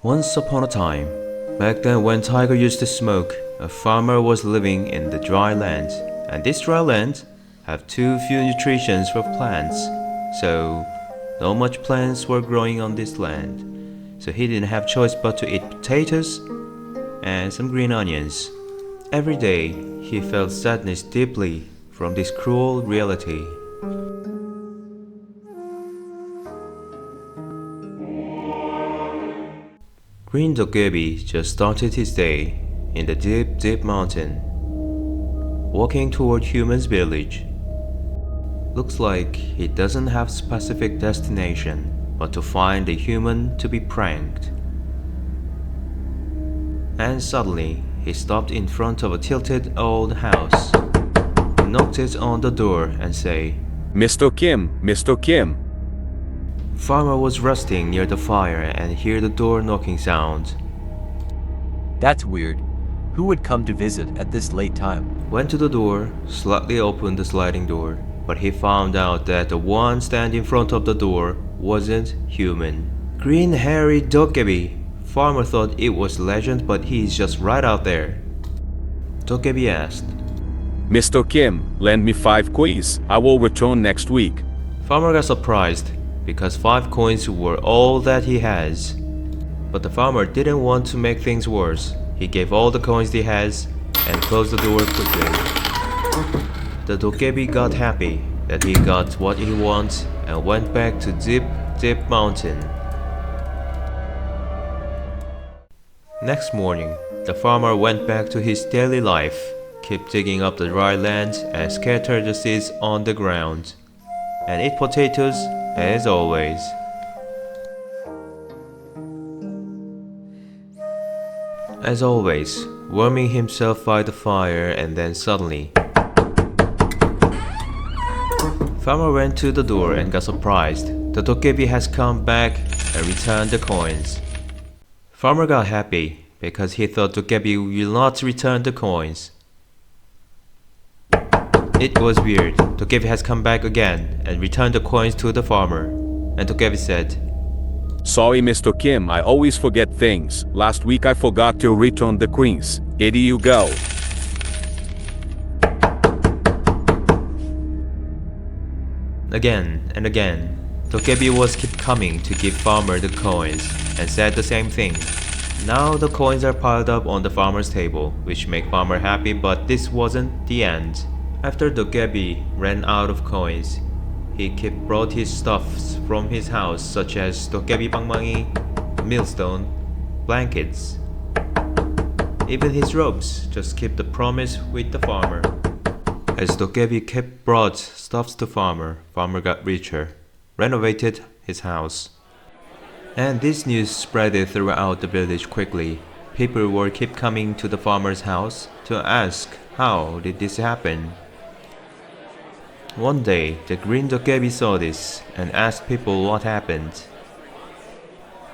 Once upon a time, back then when tiger used to smoke, a farmer was living in the dry land, and this dry land have too few nutritions for plants, so not much plants were growing on this land. So he didn't have choice but to eat potatoes and some green onions. Every day he felt sadness deeply from this cruel reality. Green Doggebi just started his day in the deep mountain, walking toward human's village. Looks like he doesn't have specific destination, but to find a human to be pranked. And suddenly, he stopped in front of a tilted old house, knocked it on the door and say, Mr. Kim, Mr. Kim. Farmer was resting near the fire and heard the door knocking sound. That's weird. Who would come to visit at this late time? Went to the door, slightly opened the sliding door, but he found out that the one standing in front of the door wasn't human. Green hairy Doggebi. Farmer thought it was legend, but he's just right out there. Doggebi asked, Mr. Kim, lend me 5 coins. I will return next week. Farmer got surprised because 5 coins were all that he has. But the farmer didn't want to make things worse. He gave all the coins he has and closed the door quickly. The Doggebi got happy that he got what he wants and went back to deep mountain. Next morning, the farmer went back to his daily life, kept digging up the dry land and scattered the seeds on the ground, and ate potatoes as always. As always, warming himself by the fire, and then suddenly Farmer went to the door and got surprised. The Doggebi has come back and returned the coins. Farmer got happy because he thought Doggebi will not return the coins. It was weird. Doggebi has come back again and returned the coins to the farmer. And Doggebi said, Sorry, Mr. Kim, I always forget things. Last week I forgot to return the coins. Here you go. Again and again, Doggebi was keep coming to give farmer the coins and said the same thing. Now the coins are piled up on the farmer's table, which make farmer happy, but this wasn't the end. After Doggebi ran out of coins, he brought his stuffs from his house such as Doggebi bangmangi, millstone, blankets. Even his robes just kept the promise with the farmer. As Doggebi brought stuffs to farmer got richer, renovated his house. And this news spread throughout the village quickly. People were keep coming to the farmer's house to ask how did this happen. One day, the green Doggebi saw this and asked people what happened.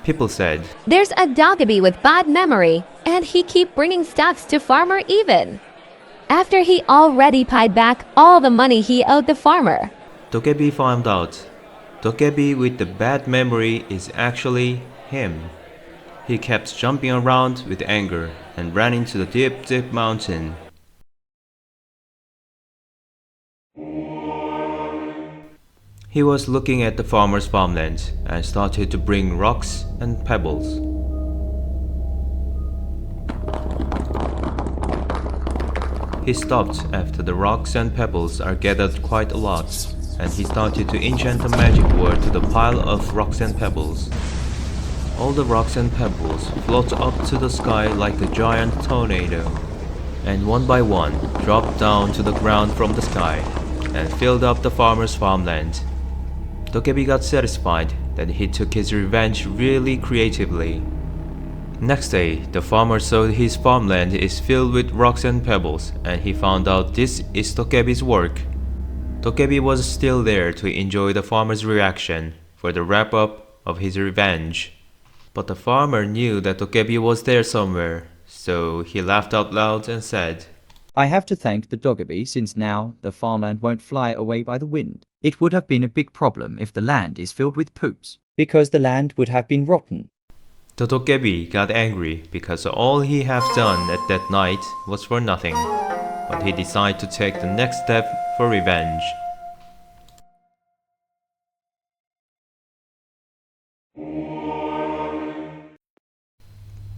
People said, There's a Doggebi with bad memory, and he keep bringing stuffs to farmer even, after he already paid back all the money he owed the farmer. Doggebi found out. Doggebi with the bad memory is actually him. He kept jumping around with anger and ran into the deep mountain. He was looking at the farmer's farmland and started to bring rocks and pebbles. He stopped after the rocks and pebbles are gathered quite a lot, and he started to enchant a magic word to the pile of rocks and pebbles. All the rocks and pebbles float up to the sky like a giant tornado, and one by one dropped down to the ground from the sky and filled up the farmer's farmland. Doggebi got satisfied that he took his revenge really creatively. Next day, the farmer saw his farmland is filled with rocks and pebbles, and he found out this is Doggebi's work. Doggebi was still there to enjoy the farmer's reaction for the wrap-up of his revenge. But the farmer knew that Doggebi was there somewhere, so he laughed out loud and said, I have to thank the Doggebi since now the farmland won't fly away by the wind. It would have been a big problem if the land is filled with poops, because the land would have been rotten. The Doggebi got angry because all he had done at that night was for nothing, but he decided to take the next step for revenge.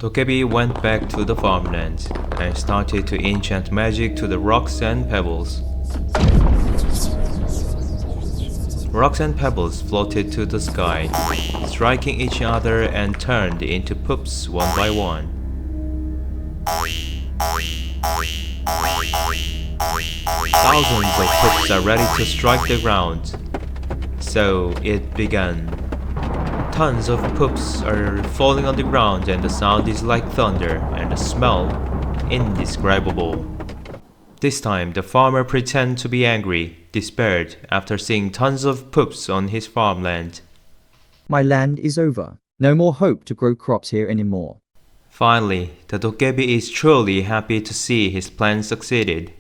Doggebi went back to the farmland and started to enchant magic to the rocks and pebbles. Rocks and pebbles floated to the sky, striking each other and turned into poops one by one. Thousands of poops are ready to strike the ground. So it began. Tons of poops are falling on the ground and the sound is like thunder and the smell indescribable. This time the farmer pretended to be angry, despaired after seeing tons of poops on his farmland. My land is over. No more hope to grow crops here anymore. Finally, the Doggebi is truly happy to see his plan succeeded.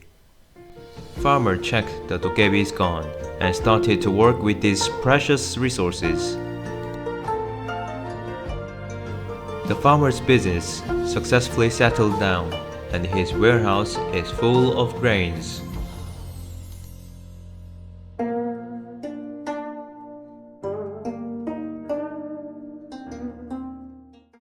Farmer checked the Doggebi is gone and started to work with these precious resources. The farmer's business successfully settled down, and his warehouse is full of grains.